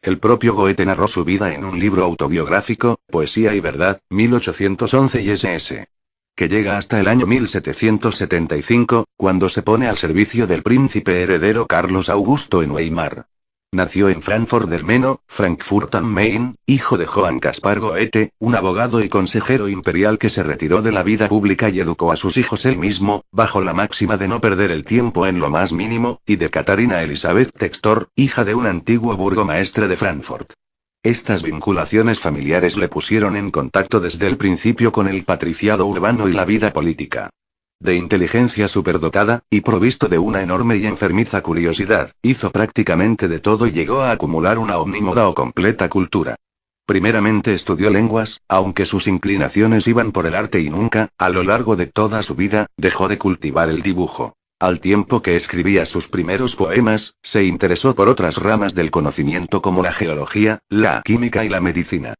El propio Goethe narró su vida en un libro autobiográfico, Poesía y Verdad, 1811 y SS. Que llega hasta el año 1775, cuando se pone al servicio del príncipe heredero Carlos Augusto en Weimar. Nació en Frankfurt del Meno, Frankfurt am Main, hijo de Johann Caspar Goethe, un abogado y consejero imperial que se retiró de la vida pública y educó a sus hijos él mismo, bajo la máxima de no perder el tiempo en lo más mínimo, y de Catarina Elisabeth Textor, hija de un antiguo burgomaestre de Frankfurt. Estas vinculaciones familiares le pusieron en contacto desde el principio con el patriciado urbano y la vida política. De inteligencia superdotada, y provisto de una enorme y enfermiza curiosidad, hizo prácticamente de todo y llegó a acumular una omnímoda o completa cultura. Primeramente estudió lenguas, aunque sus inclinaciones iban por el arte y nunca, a lo largo de toda su vida, dejó de cultivar el dibujo. Al tiempo que escribía sus primeros poemas, se interesó por otras ramas del conocimiento como la geología, la química y la medicina.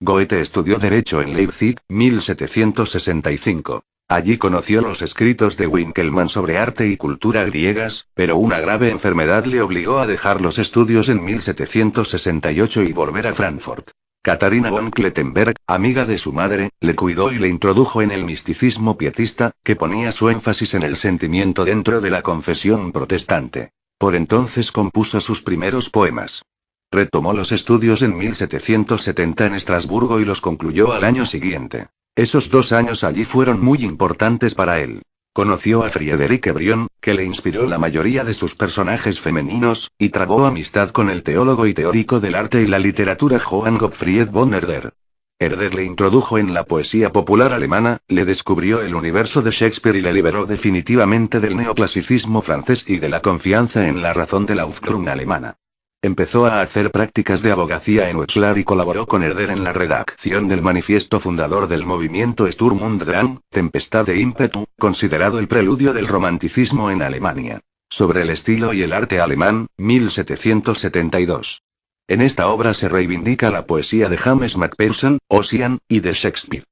Goethe estudió Derecho en Leipzig, 1765. Allí conoció los escritos de Winckelmann sobre arte y cultura griegas, pero una grave enfermedad le obligó a dejar los estudios en 1768 y volver a Frankfurt. Katharina von Klettenberg, amiga de su madre, le cuidó y le introdujo en el misticismo pietista, que ponía su énfasis en el sentimiento dentro de la confesión protestante. Por entonces compuso sus primeros poemas. Retomó los estudios en 1770 en Estrasburgo y los concluyó al año siguiente. Esos 2 años allí fueron muy importantes para él. Conoció a Friederike Brion, que le inspiró la mayoría de sus personajes femeninos, y trabó amistad con el teólogo y teórico del arte y la literatura Johann Gottfried von Herder. Herder le introdujo en la poesía popular alemana, le descubrió el universo de Shakespeare y le liberó definitivamente del neoclasicismo francés y de la confianza en la razón de la Aufklärung alemana. Empezó a hacer prácticas de abogacía en Wetzlar y colaboró con Herder en la redacción del manifiesto fundador del movimiento Sturm und Drang, Tempestad de ímpetu, considerado el preludio del romanticismo en Alemania. Sobre el estilo y el arte alemán, 1772. En esta obra se reivindica la poesía de James Macpherson, Ossian, y de Shakespeare.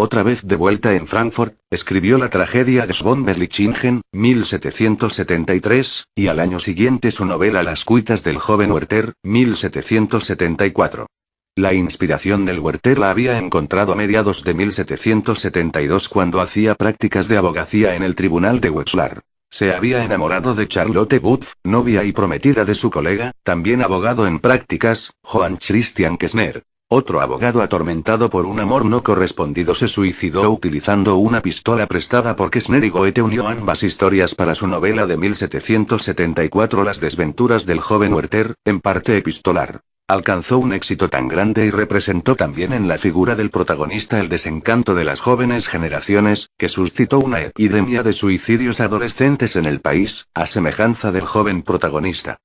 Otra vez de vuelta en Frankfurt, escribió la tragedia des von Berlichingen, 1773, y al año siguiente su novela Las cuitas del joven Werther, 1774. La inspiración del Werther la había encontrado a mediados de 1772 cuando hacía prácticas de abogacía en el tribunal de Wetzlar. Se había enamorado de Charlotte Butz, novia y prometida de su colega, también abogado en prácticas, Johann Christian Kessner. Otro abogado atormentado por un amor no correspondido se suicidó utilizando una pistola prestada por Kessner y Goethe unió ambas historias para su novela de 1774 Las desventuras del joven Werther, en parte epistolar. Alcanzó un éxito tan grande y representó también en la figura del protagonista el desencanto de las jóvenes generaciones, que suscitó una epidemia de suicidios adolescentes en el país, a semejanza del joven protagonista.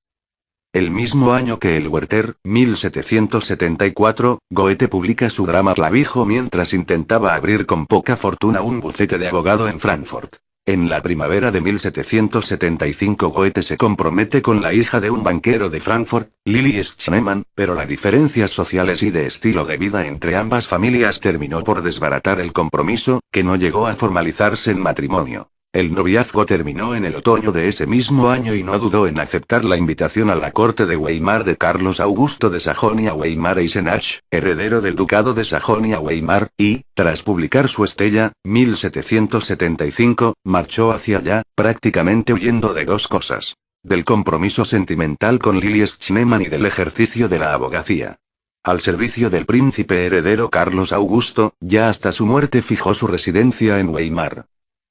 El mismo año que el Werther, 1774, Goethe publica su drama Clavijo mientras intentaba abrir con poca fortuna un bufete de abogado en Frankfurt. En la primavera de 1775 Goethe se compromete con la hija de un banquero de Frankfurt, Lili Schneemann, pero las diferencias sociales y de estilo de vida entre ambas familias terminó por desbaratar el compromiso, que no llegó a formalizarse en matrimonio. El noviazgo terminó en el otoño de ese mismo año y no dudó en aceptar la invitación a la corte de Weimar de Carlos Augusto de Sajonia-Weimar-Eisenach, heredero del ducado de Sajonia-Weimar, y, tras publicar su Estella, 1775, marchó hacia allá, prácticamente huyendo de 2 cosas: del compromiso sentimental con Lili Schneemann y del ejercicio de la abogacía. Al servicio del príncipe heredero Carlos Augusto, ya hasta su muerte fijó su residencia en Weimar.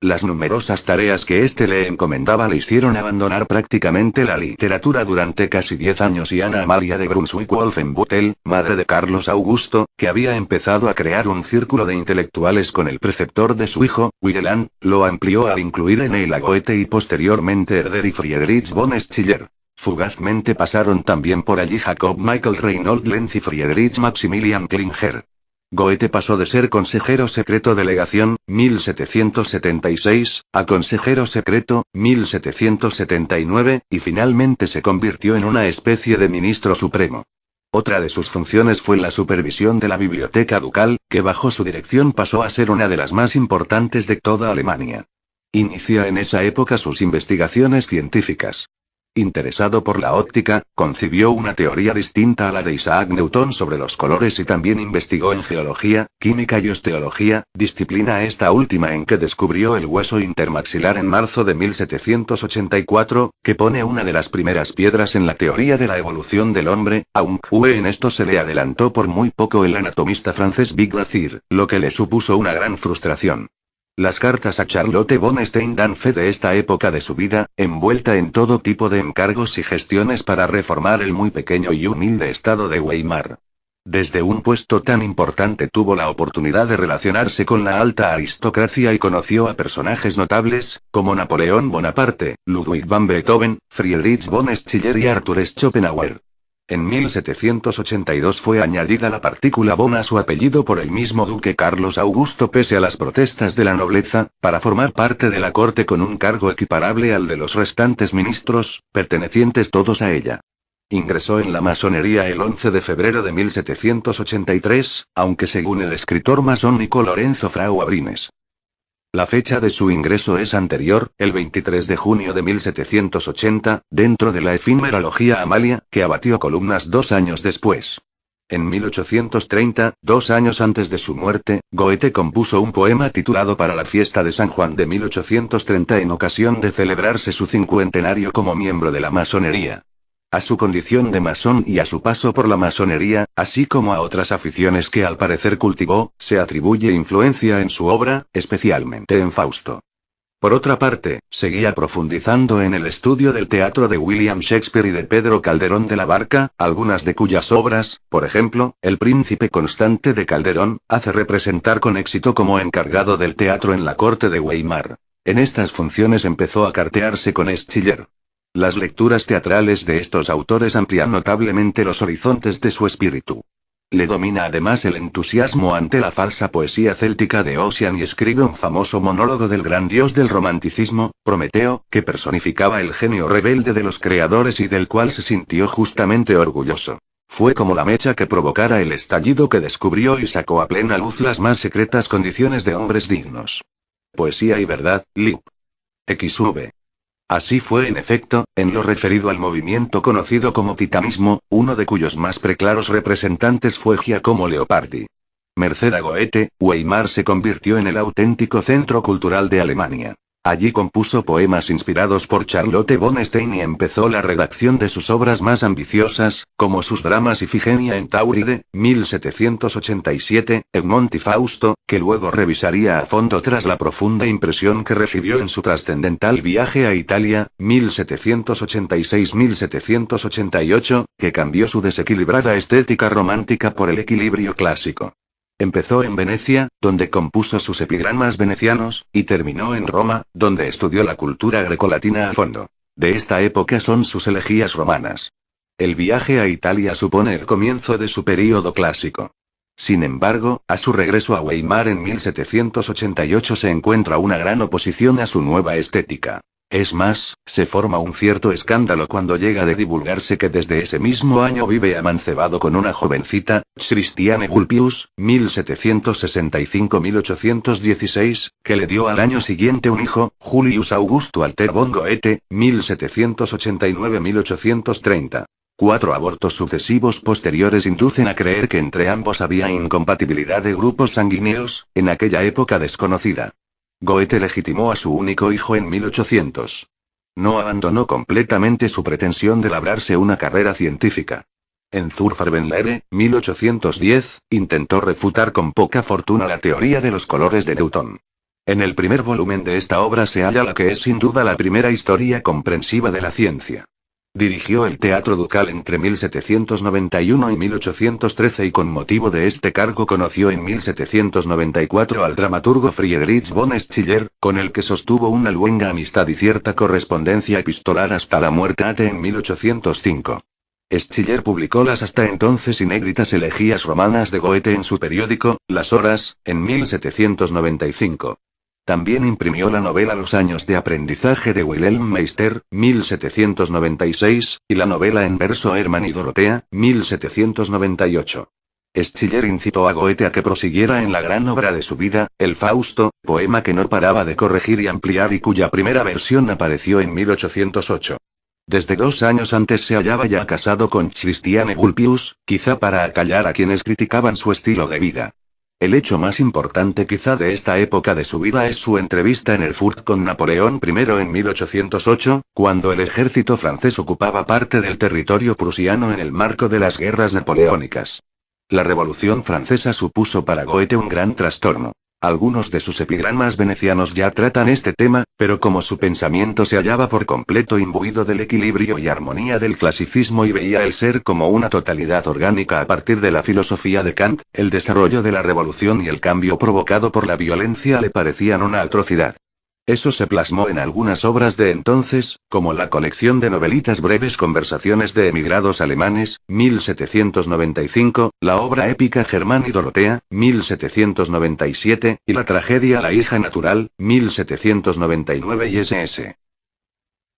Las numerosas tareas que éste le encomendaba le hicieron abandonar prácticamente la literatura durante casi 10 años y Ana Amalia de Brunswick-Wolfenbüttel, madre de Carlos Augusto, que había empezado a crear un círculo de intelectuales con el preceptor de su hijo, Wieland, lo amplió al incluir en él a Goethe y posteriormente Herder y Friedrich von Schiller. Fugazmente pasaron también por allí Jacob Michael Reinhold Lenz y Friedrich Maximilian Klinger. Goethe pasó de ser consejero secreto de legación, 1776, a consejero secreto, 1779, y finalmente se convirtió en una especie de ministro supremo. Otra de sus funciones fue la supervisión de la biblioteca ducal, que bajo su dirección pasó a ser una de las más importantes de toda Alemania. Inicia en esa época sus investigaciones científicas. Interesado por la óptica, concibió una teoría distinta a la de Isaac Newton sobre los colores y también investigó en geología, química y osteología, disciplina esta última en que descubrió el hueso intermaxilar en marzo de 1784, que pone una de las primeras piedras en la teoría de la evolución del hombre, aunque en esto se le adelantó por muy poco el anatomista francés Biglacier, lo que le supuso una gran frustración. Las cartas a Charlotte von Stein dan fe de esta época de su vida, envuelta en todo tipo de encargos y gestiones para reformar el muy pequeño y humilde estado de Weimar. Desde un puesto tan importante tuvo la oportunidad de relacionarse con la alta aristocracia y conoció a personajes notables, como Napoleón Bonaparte, Ludwig van Beethoven, Friedrich von Schiller y Arthur Schopenhauer. En 1782 fue añadida la partícula von a su apellido por el mismo duque Carlos Augusto pese a las protestas de la nobleza, para formar parte de la corte con un cargo equiparable al de los restantes ministros, pertenecientes todos a ella. Ingresó en la masonería el 11 de febrero de 1783, aunque según el escritor masónico Lorenzo Frau Abrines, la fecha de su ingreso es anterior, el 23 de junio de 1780, dentro de la efímera logia Amalia, que abatió columnas 2 años después. En 1830, 2 años antes de su muerte, Goethe compuso un poema titulado Para la fiesta de San Juan de 1830 en ocasión de celebrarse su cincuentenario como miembro de la masonería. A su condición de masón y a su paso por la masonería, así como a otras aficiones que al parecer cultivó, se atribuye influencia en su obra, especialmente en Fausto. Por otra parte, seguía profundizando en el estudio del teatro de William Shakespeare y de Pedro Calderón de la Barca, algunas de cuyas obras, por ejemplo, El Príncipe Constante de Calderón, hace representar con éxito como encargado del teatro en la corte de Weimar. En estas funciones empezó a cartearse con Schiller. Las lecturas teatrales de estos autores amplían notablemente los horizontes de su espíritu. Le domina además el entusiasmo ante la falsa poesía céltica de Ossian y escribe un famoso monólogo del gran dios del romanticismo, Prometeo, que personificaba el genio rebelde de los creadores y del cual se sintió justamente orgulloso. Fue como la mecha que provocara el estallido que descubrió y sacó a plena luz las más secretas condiciones de hombres dignos. Poesía y verdad, Liv. XV. Así fue en efecto, en lo referido al movimiento conocido como titanismo, uno de cuyos más preclaros representantes fue Giacomo Leopardi. Merced a Goethe, Weimar se convirtió en el auténtico centro cultural de Alemania. Allí compuso poemas inspirados por Charlotte von Stein y empezó la redacción de sus obras más ambiciosas, como sus dramas Ifigenia en Tauride, 1787, Egmont y Fausto, que luego revisaría a fondo tras la profunda impresión que recibió en su trascendental viaje a Italia, 1786-1788, que cambió su desequilibrada estética romántica por el equilibrio clásico. Empezó en Venecia, donde compuso sus epigramas venecianos, y terminó en Roma, donde estudió la cultura grecolatina a fondo. De esta época son sus elegías romanas. El viaje a Italia supone el comienzo de su período clásico. Sin embargo, a su regreso a Weimar en 1788 se encuentra una gran oposición a su nueva estética. Es más, se forma un cierto escándalo cuando llega de divulgarse que desde ese mismo año vive amancebado con una jovencita, Christiane Vulpius, 1765-1816, que le dio al año siguiente un hijo, Julius Augusto Alter von Goethe, 1789-1830. 4 abortos sucesivos posteriores inducen a creer que entre ambos había incompatibilidad de grupos sanguíneos, en aquella época desconocida. Goethe legitimó a su único hijo en 1800. No abandonó completamente su pretensión de labrarse una carrera científica. En Zur Farbenlehre, 1810, intentó refutar con poca fortuna la teoría de los colores de Newton. En el primer volumen de esta obra se halla la que es sin duda la primera historia comprensiva de la ciencia. Dirigió el Teatro Ducal entre 1791 y 1813 y con motivo de este cargo conoció en 1794 al dramaturgo Friedrich von Schiller, con el que sostuvo una luenga amistad y cierta correspondencia epistolar hasta la muerte en 1805. Schiller publicó las hasta entonces inéditas elegías romanas de Goethe en su periódico, Las Horas, en 1795. También imprimió la novela Los años de aprendizaje de Wilhelm Meister, 1796, y la novela en verso Hermann y Dorotea, 1798. Schiller incitó a Goethe a que prosiguiera en la gran obra de su vida, el Fausto, poema que no paraba de corregir y ampliar y cuya primera versión apareció en 1808. Desde 2 años antes se hallaba ya casado con Christiane Vulpius, quizá para acallar a quienes criticaban su estilo de vida. El hecho más importante quizá de esta época de su vida es su entrevista en Erfurt con Napoleón I en 1808, cuando el ejército francés ocupaba parte del territorio prusiano en el marco de las guerras napoleónicas. La Revolución Francesa supuso para Goethe un gran trastorno. Algunos de sus epigramas venecianos ya tratan este tema, pero como su pensamiento se hallaba por completo imbuido del equilibrio y armonía del clasicismo y veía el ser como una totalidad orgánica a partir de la filosofía de Kant, el desarrollo de la revolución y el cambio provocado por la violencia le parecían una atrocidad. Eso se plasmó en algunas obras de entonces, como la colección de novelitas breves Conversaciones de emigrados alemanes, 1795, la obra épica Germán y Dorotea, 1797, y la tragedia La hija natural, 1799 y ss.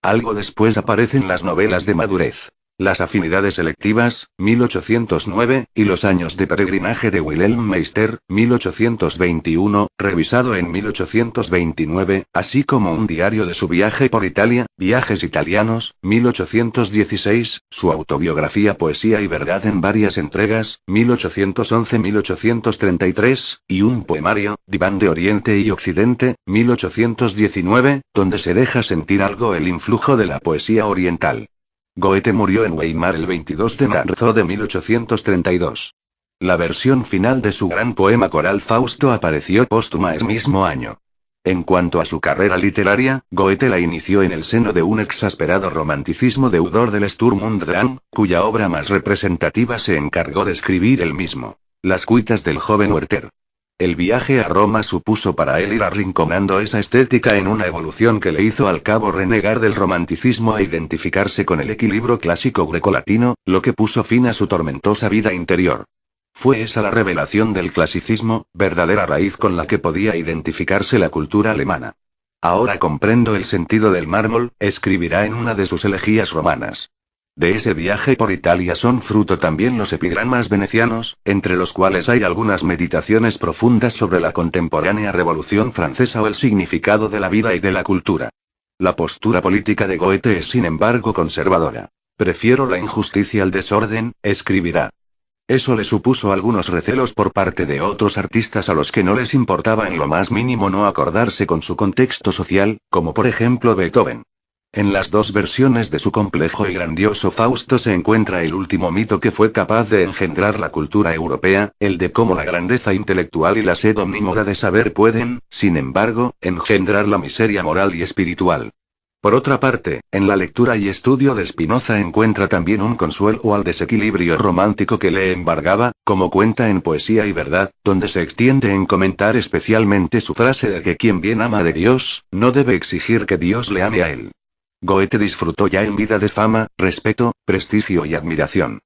Algo después aparecen las novelas de madurez. Las afinidades selectivas, 1809, y los años de peregrinaje de Wilhelm Meister, 1821, revisado en 1829, así como un diario de su viaje por Italia, Viajes italianos, 1816, su autobiografía Poesía y verdad en varias entregas, 1811-1833, y un poemario, Diván de Oriente y Occidente, 1819, donde se deja sentir algo el influjo de la poesía oriental. Goethe murió en Weimar el 22 de marzo de 1832. La versión final de su gran poema coral Fausto apareció póstuma ese mismo año. En cuanto a su carrera literaria, Goethe la inició en el seno de un exasperado romanticismo deudor del Sturm und Drang, cuya obra más representativa se encargó de escribir él mismo. Las cuitas del joven Werther. El viaje a Roma supuso para él ir arrinconando esa estética en una evolución que le hizo al cabo renegar del romanticismo e identificarse con el equilibrio clásico grecolatino, lo que puso fin a su tormentosa vida interior. Fue esa la revelación del clasicismo, verdadera raíz con la que podía identificarse la cultura alemana. Ahora comprendo el sentido del mármol, escribirá en una de sus elegías romanas. De ese viaje por Italia son fruto también los epigramas venecianos, entre los cuales hay algunas meditaciones profundas sobre la contemporánea Revolución Francesa o el significado de la vida y de la cultura. La postura política de Goethe es sin embargo conservadora. Prefiero la injusticia al desorden, escribirá. Eso le supuso algunos recelos por parte de otros artistas a los que no les importaba en lo más mínimo no acordarse con su contexto social, como por ejemplo Beethoven. En las dos versiones de su complejo y grandioso Fausto se encuentra el último mito que fue capaz de engendrar la cultura europea, el de cómo la grandeza intelectual y la sed omnímoda de saber pueden, sin embargo, engendrar la miseria moral y espiritual. Por otra parte, en la lectura y estudio de Spinoza encuentra también un consuelo al desequilibrio romántico que le embargaba, como cuenta en Poesía y verdad, donde se extiende en comentar especialmente su frase de que quien bien ama de Dios, no debe exigir que Dios le ame a él. Goethe disfrutó ya en vida de fama, respeto, prestigio y admiración.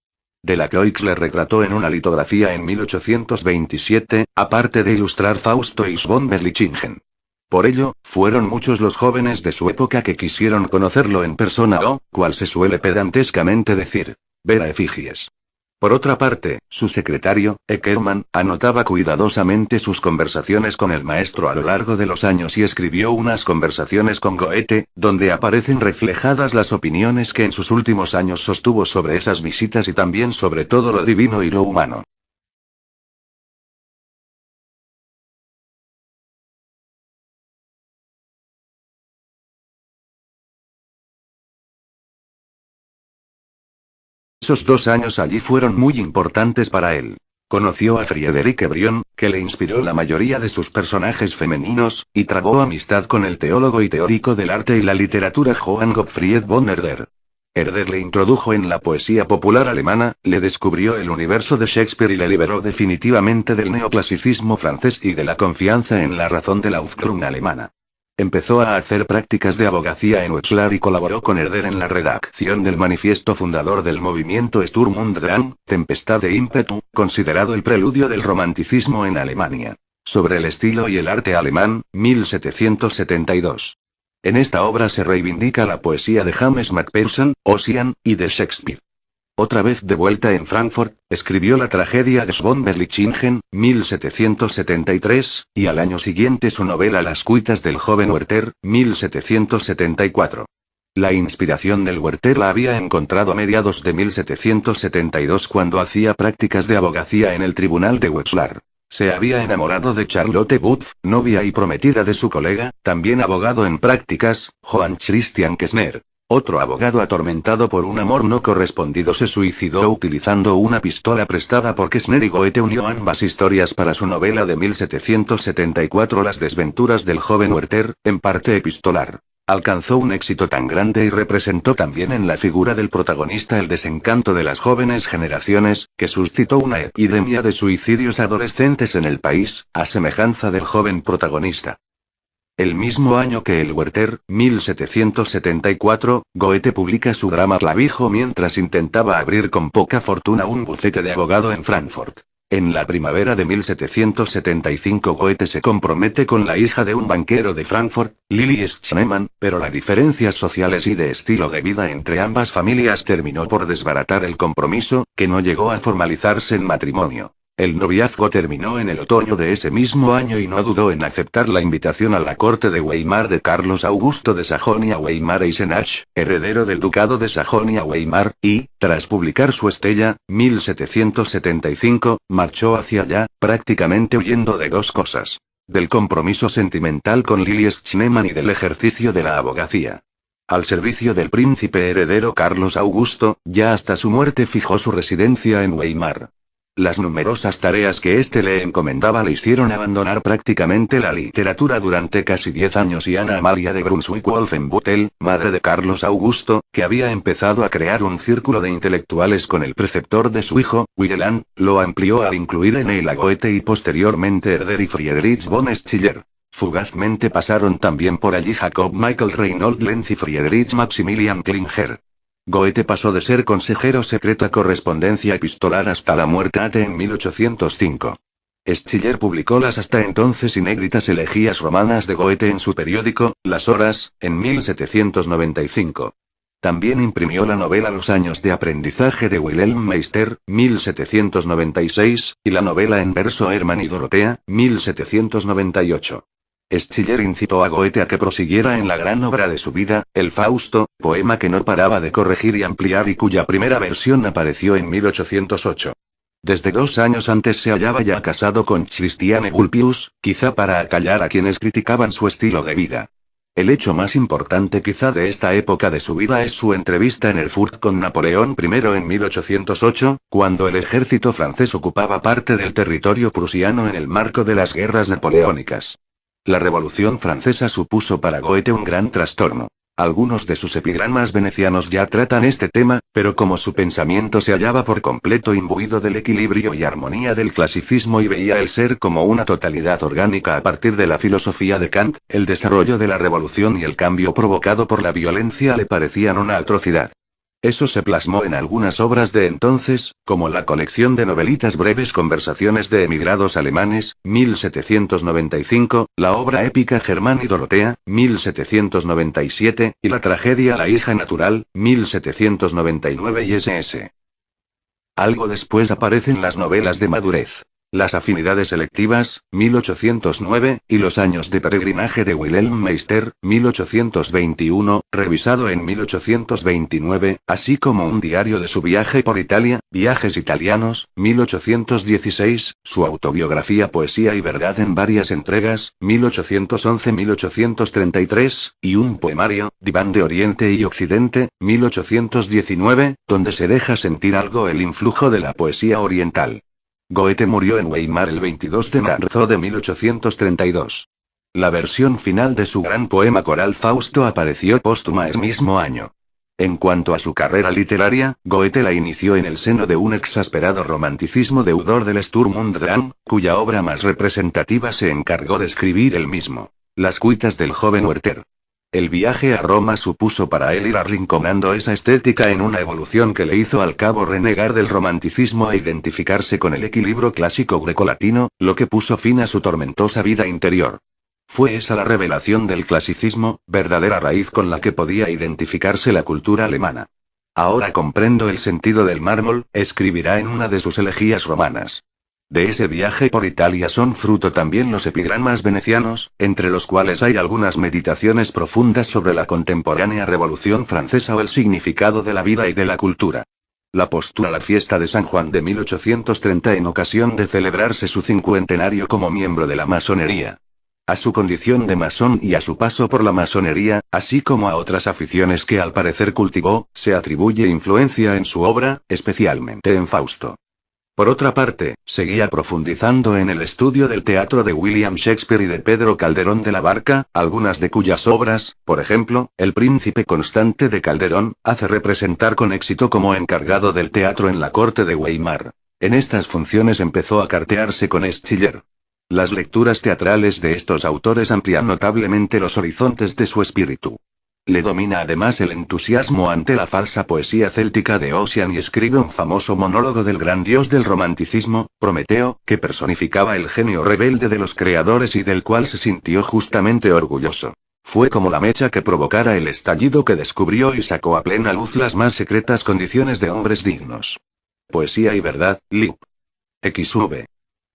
Delacroix le retrató en una litografía en 1827, aparte de ilustrar Fausto y von Berlichingen. Por ello, fueron muchos los jóvenes de su época que quisieron conocerlo en persona o, cual se suele pedantescamente decir, ver a efigies. Por otra parte, su secretario, Eckermann, anotaba cuidadosamente sus conversaciones con el maestro a lo largo de los años y escribió unas conversaciones con Goethe, donde aparecen reflejadas las opiniones que en sus últimos años sostuvo sobre esas visitas y también sobre todo lo divino y lo humano. Esos 2 años allí fueron muy importantes para él. Conoció a Friederike Brion, que le inspiró la mayoría de sus personajes femeninos, y trabó amistad con el teólogo y teórico del arte y la literatura Johann Gottfried von Herder. Herder le introdujo en la poesía popular alemana, le descubrió el universo de Shakespeare y le liberó definitivamente del neoclasicismo francés y de la confianza en la razón de la Aufklärung alemana. Empezó a hacer prácticas de abogacía en Wetzlar y colaboró con Herder en la redacción del manifiesto fundador del movimiento Sturm und Drang, Tempestad de ímpetu, considerado el preludio del romanticismo en Alemania. Sobre el estilo y el arte alemán, 1772. En esta obra se reivindica la poesía de James Macpherson, Ossian, y de Shakespeare. Otra vez de vuelta en Frankfurt, escribió la tragedia de von Berlichingen, 1773, y al año siguiente su novela Las cuitas del joven Werther, 1774. La inspiración del Werther la había encontrado a mediados de 1772 cuando hacía prácticas de abogacía en el tribunal de Wetzlar. Se había enamorado de Charlotte Butz, novia y prometida de su colega, también abogado en prácticas, Johann Christian Kessner. Otro abogado atormentado por un amor no correspondido se suicidó utilizando una pistola prestada por Kessner, y Goethe unió ambas historias para su novela de 1774 Las desventuras del joven Werther, en parte epistolar. Alcanzó un éxito tan grande y representó también en la figura del protagonista el desencanto de las jóvenes generaciones, que suscitó una epidemia de suicidios adolescentes en el país, a semejanza del joven protagonista. El mismo año que el Werther, 1774, Goethe publica su drama Clavijo mientras intentaba abrir con poca fortuna un bufete de abogado en Frankfurt. En la primavera de 1775 Goethe se compromete con la hija de un banquero de Frankfurt, Lili Schneemann, pero las diferencias sociales y de estilo de vida entre ambas familias terminó por desbaratar el compromiso, que no llegó a formalizarse en matrimonio. El noviazgo terminó en el otoño de ese mismo año y no dudó en aceptar la invitación a la corte de Weimar de Carlos Augusto de Sajonia-Weimar-Eisenach, heredero del ducado de Sajonia-Weimar, y, tras publicar su Estella, 1775, marchó hacia allá, prácticamente huyendo de dos cosas: del compromiso sentimental con Lili Schneemann y del ejercicio de la abogacía. Al servicio del príncipe heredero Carlos Augusto, ya hasta su muerte fijó su residencia en Weimar. Las numerosas tareas que éste le encomendaba le hicieron abandonar prácticamente la literatura durante casi 10 años, y Ana Amalia de Brunswick-Wolfenbüttel, madre de Carlos Augusto, que había empezado a crear un círculo de intelectuales con el preceptor de su hijo, Wieland, lo amplió al incluir en él a Goethe y posteriormente Herder y Friedrich von Schiller. Fugazmente pasaron también por allí Jacob Michael Reinhold Lenz y Friedrich Maximilian Klinger. Goethe pasó de ser consejero secreto a correspondencia epistolar hasta la muerte en 1805. Schiller publicó las hasta entonces inéditas elegías romanas de Goethe en su periódico, Las Horas, en 1795. También imprimió la novela Los años de aprendizaje de Wilhelm Meister, 1796, y la novela en verso Hermann y Dorotea, 1798. Schiller incitó a Goethe a que prosiguiera en la gran obra de su vida, el Fausto, poema que no paraba de corregir y ampliar y cuya primera versión apareció en 1808. Desde 2 años antes se hallaba ya casado con Christiane Vulpius, quizá para acallar a quienes criticaban su estilo de vida. El hecho más importante quizá de esta época de su vida es su entrevista en Erfurt con Napoleón I en 1808, cuando el ejército francés ocupaba parte del territorio prusiano en el marco de las guerras napoleónicas. La Revolución Francesa supuso para Goethe un gran trastorno. Algunos de sus epigramas venecianos ya tratan este tema, pero como su pensamiento se hallaba por completo imbuido del equilibrio y armonía del clasicismo y veía el ser como una totalidad orgánica a partir de la filosofía de Kant, el desarrollo de la revolución y el cambio provocado por la violencia le parecían una atrocidad. Eso se plasmó en algunas obras de entonces, como la colección de novelitas breves Conversaciones de emigrados alemanes, 1795, la obra épica Germán y Dorotea, 1797, y la tragedia La hija natural, 1799 y ss. Algo después aparecen las novelas de madurez. Las afinidades selectivas, 1809, y los años de peregrinaje de Wilhelm Meister, 1821, revisado en 1829, así como un diario de su viaje por Italia, Viajes italianos, 1816, su autobiografía Poesía y verdad en varias entregas, 1811-1833, y un poemario, Diván de Oriente y Occidente, 1819, donde se deja sentir algo el influjo de la poesía oriental. Goethe murió en Weimar el 22 de marzo de 1832. La versión final de su gran poema coral Fausto apareció póstuma ese mismo año. En cuanto a su carrera literaria, Goethe la inició en el seno de un exasperado romanticismo deudor del Sturm und Drang, cuya obra más representativa se encargó de escribir él mismo: Las cuitas del joven Werther. El viaje a Roma supuso para él ir arrinconando esa estética en una evolución que le hizo al cabo renegar del romanticismo e identificarse con el equilibrio clásico grecolatino, lo que puso fin a su tormentosa vida interior. Fue esa la revelación del clasicismo, verdadera raíz con la que podía identificarse la cultura alemana. Ahora comprendo el sentido del mármol, escribirá en una de sus elegías romanas. De ese viaje por Italia son fruto también los epigramas venecianos, entre los cuales hay algunas meditaciones profundas sobre la contemporánea Revolución Francesa o el significado de la vida y de la cultura. La postura a la fiesta de San Juan de 1830 en ocasión de celebrarse su cincuentenario como miembro de la masonería. A su condición de masón y a su paso por la masonería, así como a otras aficiones que al parecer cultivó, se atribuye influencia en su obra, especialmente en Fausto. Por otra parte, seguía profundizando en el estudio del teatro de William Shakespeare y de Pedro Calderón de la Barca, algunas de cuyas obras, por ejemplo, El Príncipe Constante de Calderón, hace representar con éxito como encargado del teatro en la corte de Weimar. En estas funciones empezó a cartearse con Schiller. Las lecturas teatrales de estos autores amplían notablemente los horizontes de su espíritu. Le domina además el entusiasmo ante la falsa poesía céltica de Ossian y escribe un famoso monólogo del gran dios del romanticismo, Prometeo, que personificaba el genio rebelde de los creadores y del cual se sintió justamente orgulloso. Fue como la mecha que provocara el estallido que descubrió y sacó a plena luz las más secretas condiciones de hombres dignos. Poesía y verdad, Liv. XV.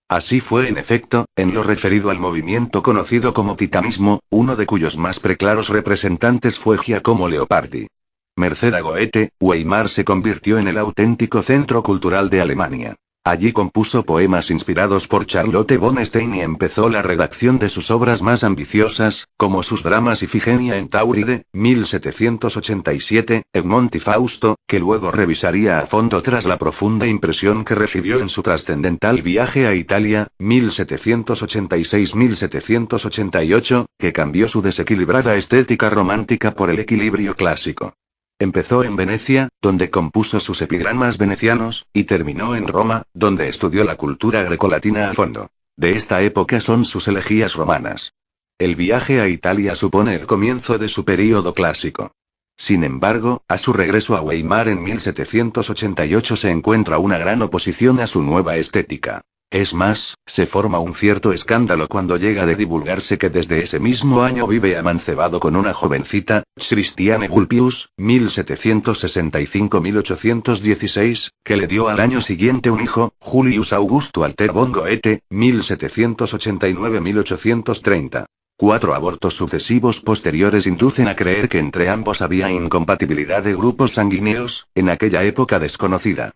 Así fue en efecto, en lo referido al movimiento conocido como titanismo, uno de cuyos más preclaros representantes fue Giacomo Leopardi. Merced a Goethe, Weimar se convirtió en el auténtico centro cultural de Alemania. Allí compuso poemas inspirados por Charlotte von Stein y empezó la redacción de sus obras más ambiciosas, como sus dramas Ifigenia en Tauride, 1787, Egmont y Fausto, que luego revisaría a fondo tras la profunda impresión que recibió en su trascendental viaje a Italia, 1786-1788, que cambió su desequilibrada estética romántica por el equilibrio clásico. Empezó en Venecia, donde compuso sus epigramas venecianos, y terminó en Roma, donde estudió la cultura grecolatina a fondo. De esta época son sus elegías romanas. El viaje a Italia supone el comienzo de su período clásico. Sin embargo, a su regreso a Weimar en 1788 se encuentra una gran oposición a su nueva estética. Es más, se forma un cierto escándalo cuando llega de divulgarse que desde ese mismo año vive amancebado con una jovencita, Christiane Vulpius, 1765-1816, que le dio al año siguiente un hijo, Julius Augusto Alter von Goethe, 1789-1830. 4 abortos sucesivos posteriores inducen a creer que entre ambos había incompatibilidad de grupos sanguíneos, en aquella época desconocida.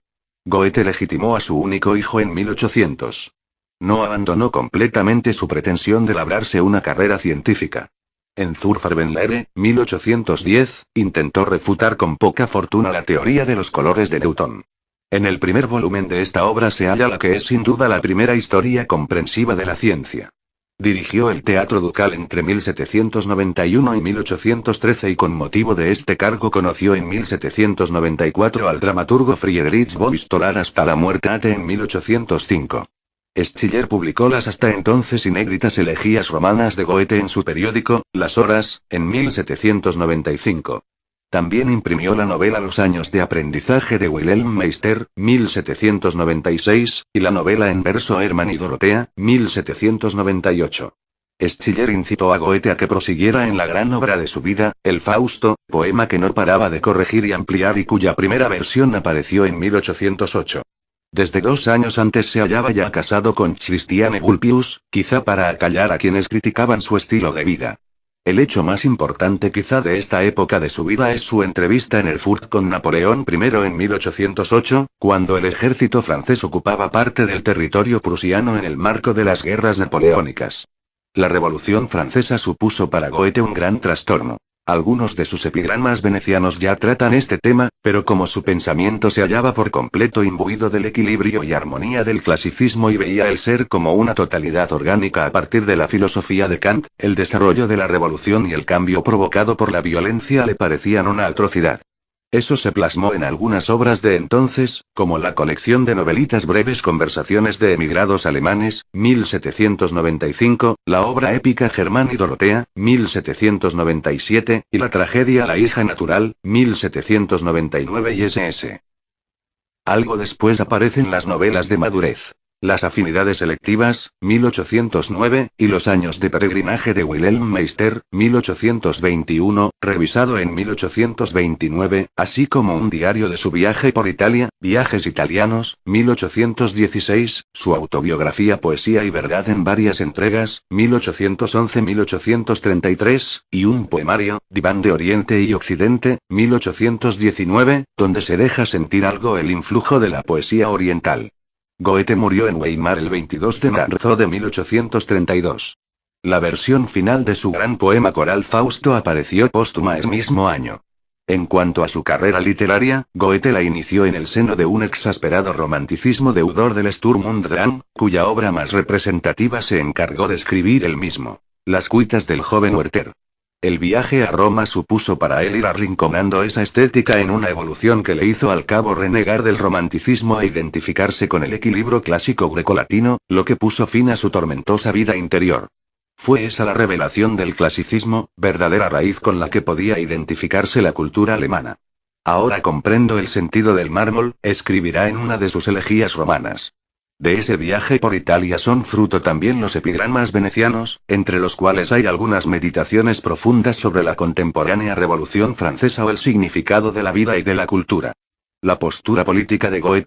Goethe legitimó a su único hijo en 1800. No abandonó completamente su pretensión de labrarse una carrera científica. En Zur Farbenlehre, 1810, intentó refutar con poca fortuna la teoría de los colores de Newton. En el primer volumen de esta obra se halla la que es sin duda la primera historia comprensiva de la ciencia. Dirigió el Teatro Ducal entre 1791 y 1813 y con motivo de este cargo conoció en 1794 al dramaturgo Friedrich von Stolar hasta la muerte en 1805. Schiller publicó las hasta entonces inéditas elegías romanas de Goethe en su periódico, Las Horas, en 1795. También imprimió la novela Los años de aprendizaje de Wilhelm Meister, 1796, y la novela en verso Hermann y Dorotea, 1798. Schiller incitó a Goethe a que prosiguiera en la gran obra de su vida, el Fausto, poema que no paraba de corregir y ampliar y cuya primera versión apareció en 1808. Desde 2 años antes se hallaba ya casado con Christiane Vulpius, quizá para acallar a quienes criticaban su estilo de vida. El hecho más importante quizá de esta época de su vida es su entrevista en Erfurt con Napoleón I en 1808, cuando el ejército francés ocupaba parte del territorio prusiano en el marco de las guerras napoleónicas. La Revolución Francesa supuso para Goethe un gran trastorno. Algunos de sus epigramas venecianos ya tratan este tema, pero como su pensamiento se hallaba por completo imbuido del equilibrio y armonía del clasicismo y veía el ser como una totalidad orgánica a partir de la filosofía de Kant, el desarrollo de la revolución y el cambio provocado por la violencia le parecían una atrocidad. Eso se plasmó en algunas obras de entonces, como la colección de novelitas breves Conversaciones de emigrados alemanes, 1795, la obra épica Germán y Dorotea, 1797, y la tragedia La hija natural, 1799 y ss. Algo después aparecen las novelas de madurez. Las afinidades selectivas, 1809, y los años de peregrinaje de Wilhelm Meister, 1821, revisado en 1829, así como un diario de su viaje por Italia, Viajes italianos, 1816, su autobiografía Poesía y verdad en varias entregas, 1811-1833, y un poemario, Diván de Oriente y Occidente, 1819, donde se deja sentir algo el influjo de la poesía oriental. Goethe murió en Weimar el 22 de marzo de 1832. La versión final de su gran poema coral Fausto apareció póstuma ese mismo año. En cuanto a su carrera literaria, Goethe la inició en el seno de un exasperado romanticismo deudor del Sturm und Drang, cuya obra más representativa se encargó de escribir él mismo: Las cuitas del joven Werther. El viaje a Roma supuso para él ir arrinconando esa estética en una evolución que le hizo al cabo renegar del romanticismo e identificarse con el equilibrio clásico grecolatino, lo que puso fin a su tormentosa vida interior. Fue esa la revelación del clasicismo, verdadera raíz con la que podía identificarse la cultura alemana. Ahora comprendo el sentido del mármol, escribirá en una de sus elegías romanas. De ese viaje por Italia son fruto también los epigramas venecianos, entre los cuales hay algunas meditaciones profundas sobre la contemporánea Revolución Francesa o el significado de la vida y de la cultura. La postura política de Goethe